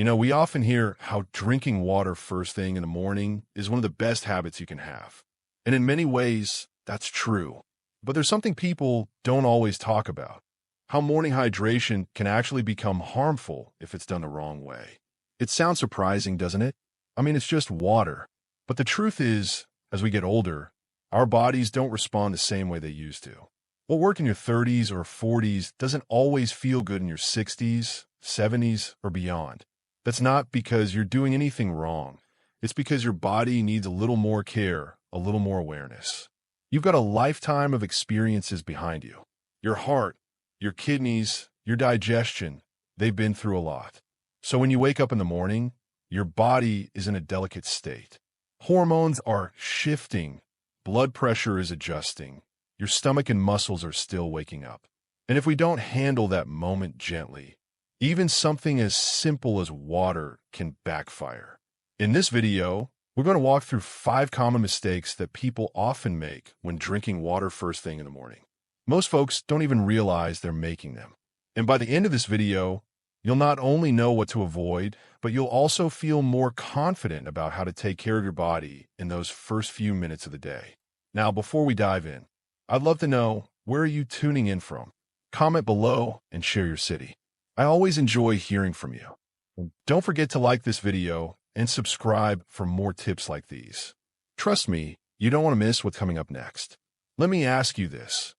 We often hear how drinking water first thing in the morning is one of the best habits you can have. And in many ways, that's true. But there's something people don't always talk about: how morning hydration can actually become harmful if it's done the wrong way. It sounds surprising, doesn't it? I mean, it's just water. But the truth is, as we get older, our bodies don't respond the same way they used to. What worked in your 30s or 40s doesn't always feel good in your 60s, 70s, or beyond. That's not because you're doing anything wrong. It's because your body needs a little more care, a little more awareness. You've got a lifetime of experiences behind you. Your heart, your kidneys, your digestion, they've been through a lot. So when you wake up in the morning, your body is in a delicate state. Hormones are shifting. Blood pressure is adjusting. Your stomach and muscles are still waking up. And if we don't handle that moment gently, even something as simple as water can backfire. In this video, we're going to walk through 5 common mistakes that people often make when drinking water first thing in the morning. Most folks don't even realize they're making them. And by the end of this video, you'll not only know what to avoid, but you'll also feel more confident about how to take care of your body in those first few minutes of the day. Now, before we dive in, I'd love to know, where are you tuning in from? Comment below and share your city. I always enjoy hearing from you. Don't forget to like this video and subscribe for more tips like these. Trust me, you don't want to miss what's coming up next. Let me ask you this.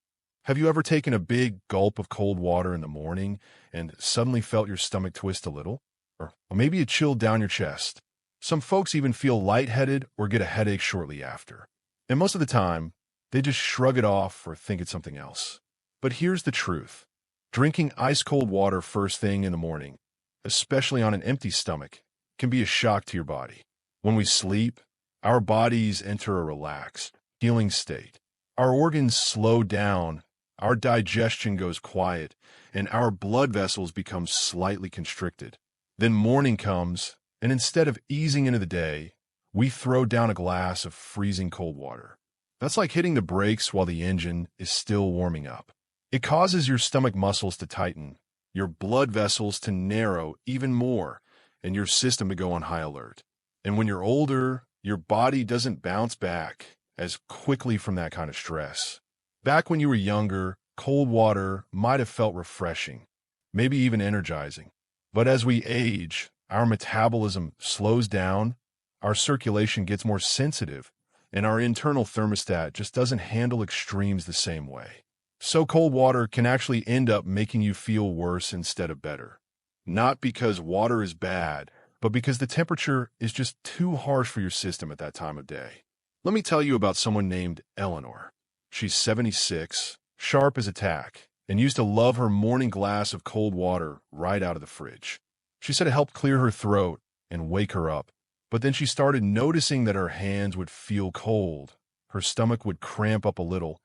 Have you ever taken a big gulp of cold water in the morning and suddenly felt your stomach twist a little? Or maybe it chilled down your chest. Some folks even feel lightheaded or get a headache shortly after. And most of the time, they just shrug it off or think it's something else. But here's the truth. Drinking ice-cold water first thing in the morning, especially on an empty stomach, can be a shock to your body. When we sleep, our bodies enter a relaxed, healing state. Our organs slow down, our digestion goes quiet, and our blood vessels become slightly constricted. Then morning comes, and instead of easing into the day, we throw down a glass of freezing cold water. That's like hitting the brakes while the engine is still warming up. It causes your stomach muscles to tighten, your blood vessels to narrow even more, and your system to go on high alert. And when you're older, your body doesn't bounce back as quickly from that kind of stress. Back when you were younger, cold water might have felt refreshing, maybe even energizing. But as we age, our metabolism slows down, our circulation gets more sensitive, and our internal thermostat just doesn't handle extremes the same way. So cold water can actually end up making you feel worse instead of better. Not because water is bad, but because the temperature is just too harsh for your system at that time of day. Let me tell you about someone named Eleanor. She's 76, sharp as a tack, and used to love her morning glass of cold water right out of the fridge. She said it helped clear her throat and wake her up. But then she started noticing that her hands would feel cold, her stomach would cramp up a little,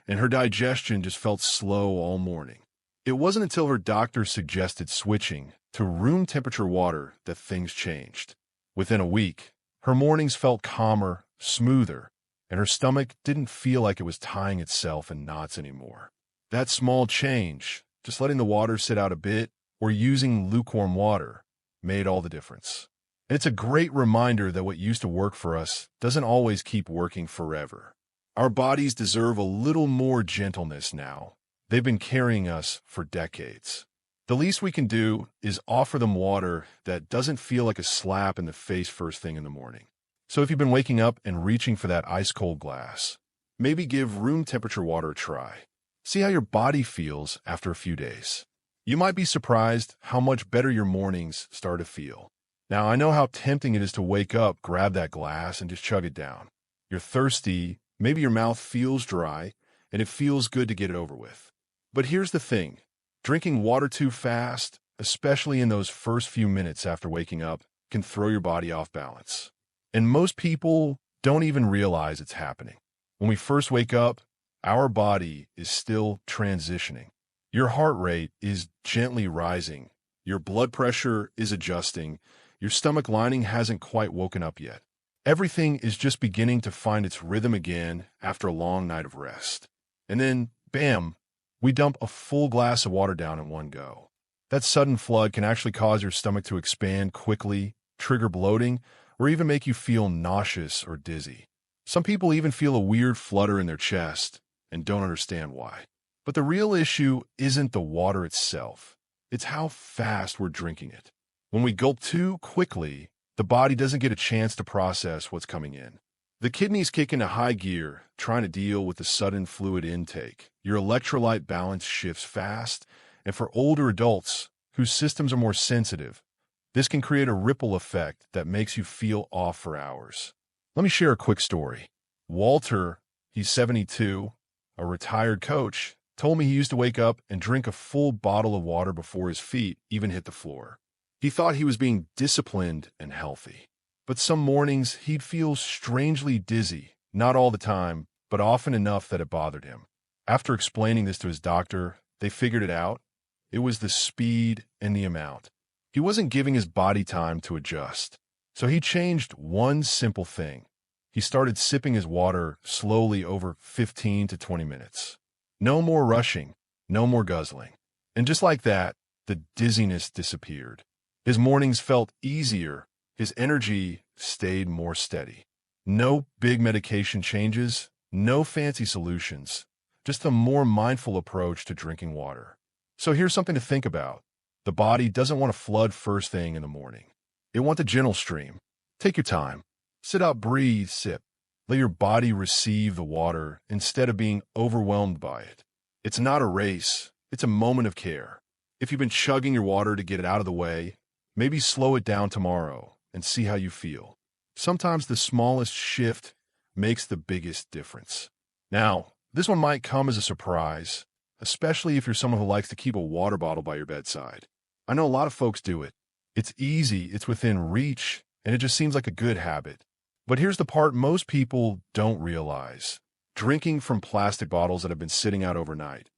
and her digestion just felt slow all morning. It wasn't until her doctor suggested switching to room temperature water that things changed. Within a week, her mornings felt calmer, smoother, and her stomach didn't feel like it was tying itself in knots anymore. That small change, just letting the water sit out a bit or using lukewarm water, made all the difference. And it's a great reminder that what used to work for us doesn't always keep working forever. Our bodies deserve a little more gentleness now. They've been carrying us for decades. The least we can do is offer them water that doesn't feel like a slap in the face first thing in the morning. So if you've been waking up and reaching for that ice-cold glass, maybe give room temperature water a try. See how your body feels after a few days. You might be surprised how much better your mornings start to feel. Now, I know how tempting it is to wake up, grab that glass, and just chug it down. You're thirsty, maybe your mouth feels dry, and it feels good to get it over with. But here's the thing. Drinking water too fast, especially in those first few minutes after waking up, can throw your body off balance. And most people don't even realize it's happening. When we first wake up, our body is still transitioning. Your heart rate is gently rising. Your blood pressure is adjusting. Your stomach lining hasn't quite woken up yet. Everything is just beginning to find its rhythm again after a long night of rest. And then, bam, we dump a full glass of water down in one go. That sudden flood can actually cause your stomach to expand quickly, trigger bloating, or even make you feel nauseous or dizzy. Some people even feel a weird flutter in their chest and don't understand why. But the real issue isn't the water itself. It's how fast we're drinking it. When we gulp too quickly, the body doesn't get a chance to process what's coming in. The kidneys kick into high gear, trying to deal with the sudden fluid intake. Your electrolyte balance shifts fast, and for older adults whose systems are more sensitive, this can create a ripple effect that makes you feel off for hours. Let me share a quick story. Walter, he's 72, a retired coach, told me he used to wake up and drink a full bottle of water before his feet even hit the floor. He thought he was being disciplined and healthy. But some mornings he'd feel strangely dizzy, not all the time, but often enough that it bothered him. After explaining this to his doctor, they figured it out. It was the speed and the amount. He wasn't giving his body time to adjust. So he changed one simple thing. He started sipping his water slowly over 15 to 20 minutes. No more rushing, no more guzzling. And just like that, the dizziness disappeared. His mornings felt easier. His energy stayed more steady. No big medication changes, no fancy solutions, just a more mindful approach to drinking water. So here's something to think about. The body doesn't want to flood first thing in the morning. It wants a gentle stream. Take your time. Sit up, breathe, sip. Let your body receive the water instead of being overwhelmed by it. It's not a race. It's a moment of care. If you've been chugging your water to get it out of the way, maybe slow it down tomorrow and see how you feel. Sometimes the smallest shift makes the biggest difference. Now, this one might come as a surprise, especially if you're someone who likes to keep a water bottle by your bedside. I know a lot of folks do it. It's easy, it's within reach, and it just seems like a good habit. But here's the part most people don't realize. Drinking from plastic bottles that have been sitting out overnight,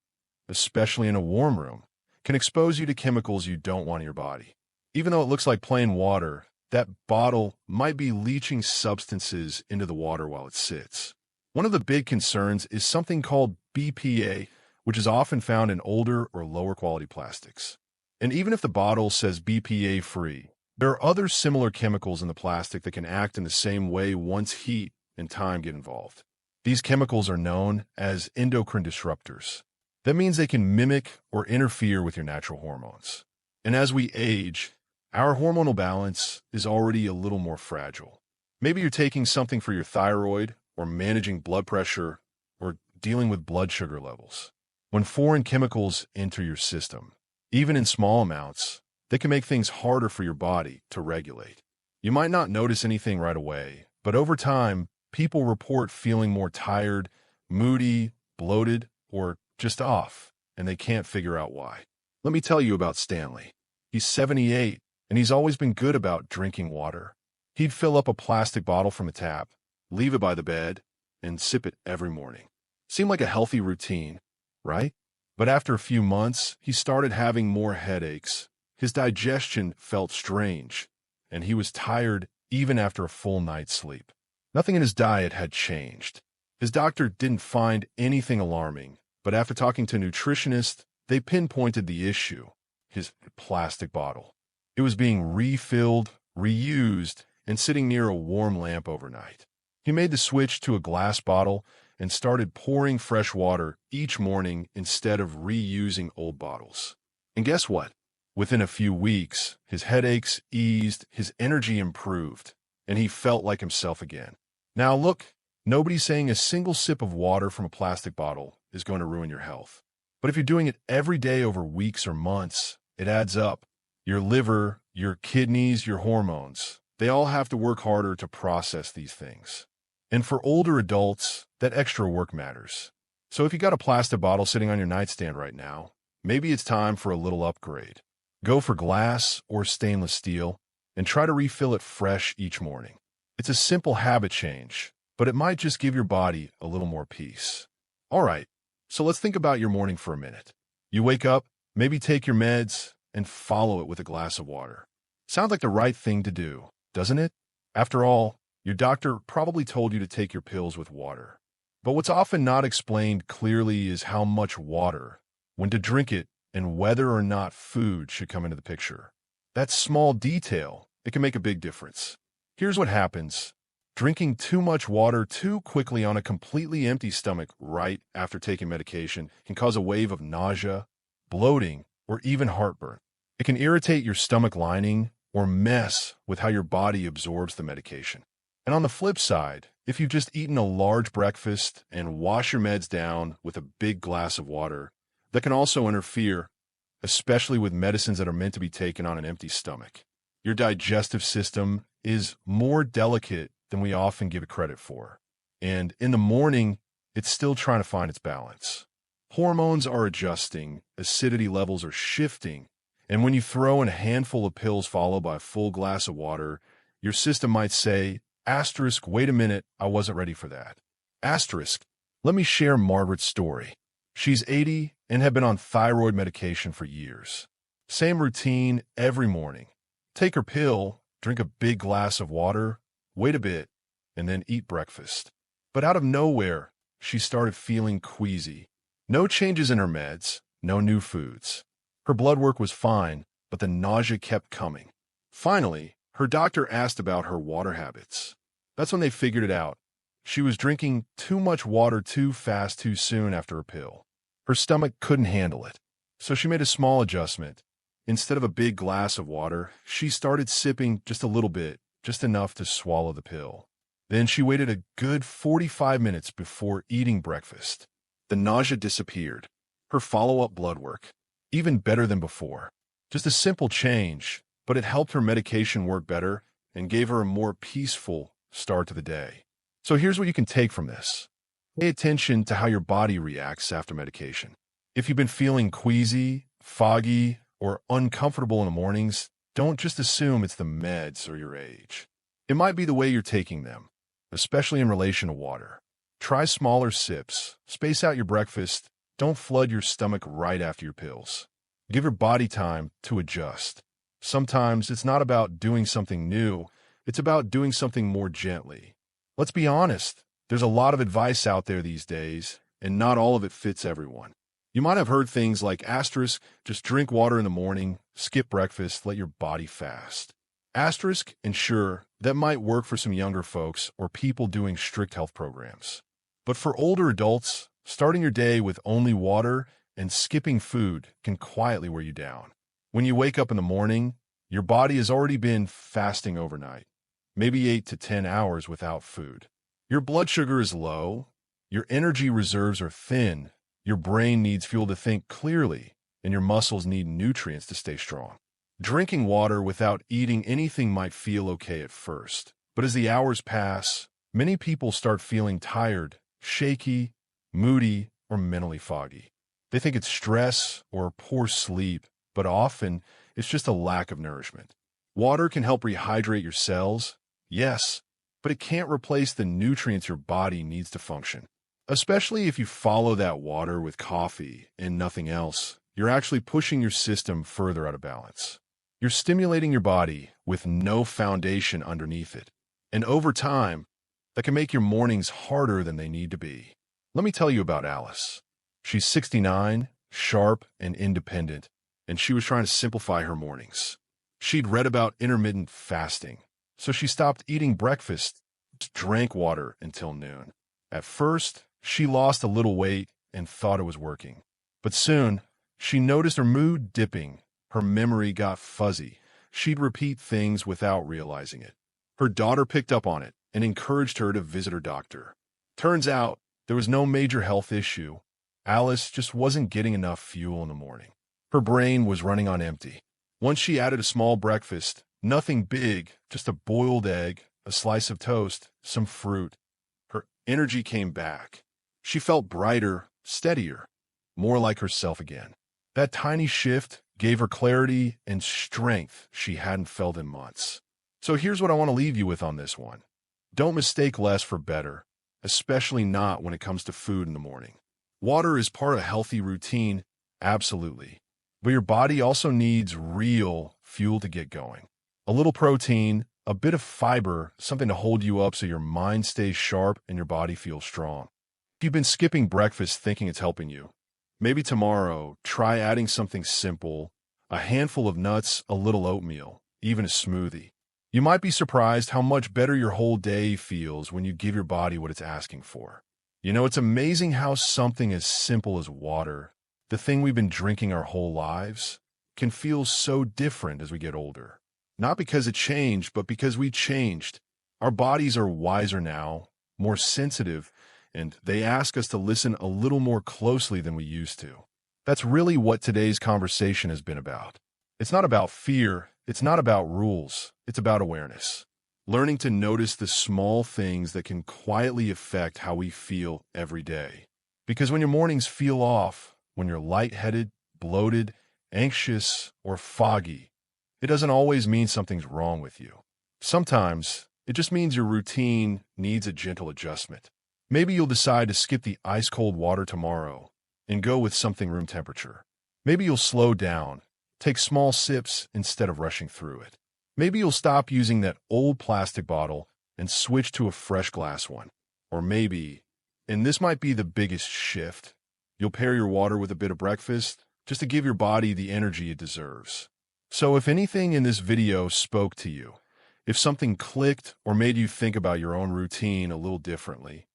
especially in a warm room, can expose you to chemicals you don't want in your body. Even though it looks like plain water, that bottle might be leaching substances into the water while it sits. One of the big concerns is something called BPA, which is often found in older or lower quality plastics. And even if the bottle says BPA-free, there are other similar chemicals in the plastic that can act in the same way once heat and time get involved. These chemicals are known as endocrine disruptors. That means they can mimic or interfere with your natural hormones. And as we age, our hormonal balance is already a little more fragile. Maybe you're taking something for your thyroid, or managing blood pressure, or dealing with blood sugar levels. When foreign chemicals enter your system, even in small amounts, they can make things harder for your body to regulate. You might not notice anything right away, but over time, people report feeling more tired, moody, bloated, or just off, and they can't figure out why. Let me tell you about Stanley. He's 78, and he's always been good about drinking water. He'd fill up a plastic bottle from the tap, leave it by the bed, and sip it every morning. Seemed like a healthy routine, right? But after a few months, he started having more headaches. His digestion felt strange, and he was tired even after a full night's sleep. Nothing in his diet had changed. His doctor didn't find anything alarming, but after talking to a nutritionist, they pinpointed the issue: his plastic bottle. It was being refilled, reused, and sitting near a warm lamp overnight. He made the switch to a glass bottle and started pouring fresh water each morning instead of reusing old bottles. And guess what? Within a few weeks, his headaches eased, his energy improved, and he felt like himself again. Now look, nobody's saying a single sip of water from a plastic bottle is going to ruin your health. But if you're doing it every day over weeks or months, it adds up. Your liver, your kidneys, your hormones, they all have to work harder to process these things. And for older adults, that extra work matters. So if you got a plastic bottle sitting on your nightstand right now, maybe it's time for a little upgrade. Go for glass or stainless steel and try to refill it fresh each morning. It's a simple habit change, but it might just give your body a little more peace. All right, so let's think about your morning for a minute. You wake up, maybe take your meds, and follow it with a glass of water. Sounds like the right thing to do, doesn't it? After all, your doctor probably told you to take your pills with water. But what's often not explained clearly is how much water, when to drink it, and whether or not food should come into the picture. That small detail, it can make a big difference. Here's what happens. Drinking too much water too quickly on a completely empty stomach right after taking medication can cause a wave of nausea, bloating, or even heartburn. It can irritate your stomach lining or mess with how your body absorbs the medication. And on the flip side, if you've just eaten a large breakfast and wash your meds down with a big glass of water, that can also interfere, especially with medicines that are meant to be taken on an empty stomach. Your digestive system is more delicate than we often give it credit for. And in the morning, it's still trying to find its balance. Hormones are adjusting, acidity levels are shifting, and when you throw in a handful of pills followed by a full glass of water, your system might say, asterisk, wait a minute, I wasn't ready for that. Asterisk, let me share Margaret's story. She's 80 and had been on thyroid medication for years. Same routine every morning. Take her pill, drink a big glass of water, wait a bit, and then eat breakfast. But out of nowhere, she started feeling queasy. No changes in her meds, no new foods. Her blood work was fine, but the nausea kept coming. Finally, her doctor asked about her water habits. That's when they figured it out. She was drinking too much water too fast too soon after a pill. Her stomach couldn't handle it, so she made a small adjustment. Instead of a big glass of water, she started sipping just a little bit, just enough to swallow the pill. Then she waited a good 45 minutes before eating breakfast. The nausea disappeared. Her follow-up blood work, even better than before. Just a simple change, but it helped her medication work better and gave her a more peaceful start to the day. So here's what you can take from this. Pay attention to how your body reacts after medication. If you've been feeling queasy, foggy, or uncomfortable in the mornings, don't just assume it's the meds or your age. It might be the way you're taking them, especially in relation to water. Try smaller sips, space out your breakfast, don't flood your stomach right after your pills. Give your body time to adjust. Sometimes it's not about doing something new, it's about doing something more gently. Let's be honest, there's a lot of advice out there these days, and not all of it fits everyone. You might have heard things like asterisk, just drink water in the morning, skip breakfast, let your body fast. Asterisk, and sure, that might work for some younger folks or people doing strict health programs. But for older adults, starting your day with only water and skipping food can quietly wear you down. When you wake up in the morning, your body has already been fasting overnight, maybe 8 to 10 hours without food. Your blood sugar is low, your energy reserves are thin, your brain needs fuel to think clearly, and your muscles need nutrients to stay strong. Drinking water without eating anything might feel okay at first, but as the hours pass, many people start feeling tired, shaky, moody, or mentally foggy. They think it's stress or poor sleep, but often it's just a lack of nourishment. Water can help rehydrate your cells, yes, but it can't replace the nutrients your body needs to function. Especially if you follow that water with coffee and nothing else, you're actually pushing your system further out of balance. You're stimulating your body with no foundation underneath it. And over time, that can make your mornings harder than they need to be. Let me tell you about Alice. She's 69, sharp, and independent, and she was trying to simplify her mornings. She'd read about intermittent fasting, so she stopped eating breakfast, drank water until noon. At first, she lost a little weight and thought it was working. But soon, she noticed her mood dipping, her memory got fuzzy. She'd repeat things without realizing it. Her daughter picked up on it and encouraged her to visit her doctor. Turns out, there was no major health issue. Alice just wasn't getting enough fuel in the morning. Her brain was running on empty. Once she added a small breakfast, nothing big, just a boiled egg, a slice of toast, some fruit, her energy came back. She felt brighter, steadier, more like herself again. That tiny shift gave her clarity and strength she hadn't felt in months. So here's what I want to leave you with on this one. Don't mistake less for better, especially not when it comes to food in the morning. Water is part of a healthy routine, absolutely. But your body also needs real fuel to get going. A little protein, a bit of fiber, something to hold you up so your mind stays sharp and your body feels strong. If you've been skipping breakfast thinking it's helping you, Maybe tomorrow, try adding something simple, a handful of nuts, a little oatmeal, even a smoothie. You might be surprised how much better your whole day feels when you give your body what it's asking for. You know, it's amazing how something as simple as water, the thing we've been drinking our whole lives, can feel so different as we get older. Not because it changed, but because we changed. Our bodies are wiser now, more sensitive, and they ask us to listen a little more closely than we used to. That's really what today's conversation has been about. It's not about fear, it's not about rules, it's about awareness. Learning to notice the small things that can quietly affect how we feel every day. Because when your mornings feel off, when you're lightheaded, bloated, anxious, or foggy, it doesn't always mean something's wrong with you. Sometimes, it just means your routine needs a gentle adjustment. Maybe you'll decide to skip the ice-cold water tomorrow and go with something room temperature. Maybe you'll slow down, take small sips instead of rushing through it. Maybe you'll stop using that old plastic bottle and switch to a fresh glass one. Or maybe, and this might be the biggest shift, you'll pair your water with a bit of breakfast just to give your body the energy it deserves. So if anything in this video spoke to you, if something clicked or made you think about your own routine a little differently,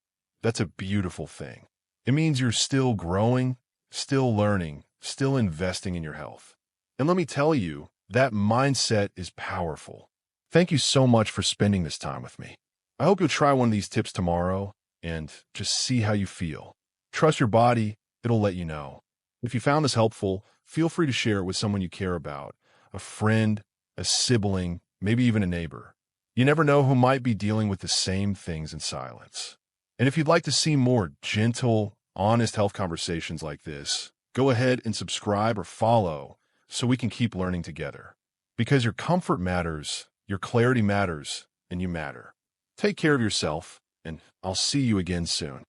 that's a beautiful thing. It means you're still growing, still learning, still investing in your health. And let me tell you, that mindset is powerful. Thank you so much for spending this time with me. I hope you'll try one of these tips tomorrow and just see how you feel. Trust your body, it'll let you know. If you found this helpful, feel free to share it with someone you care about, a friend, a sibling, maybe even a neighbor. You never know who might be dealing with the same things in silence. And if you'd like to see more gentle, honest health conversations like this, go ahead and subscribe or follow so we can keep learning together. Because your comfort matters, your clarity matters, and you matter. Take care of yourself, and I'll see you again soon.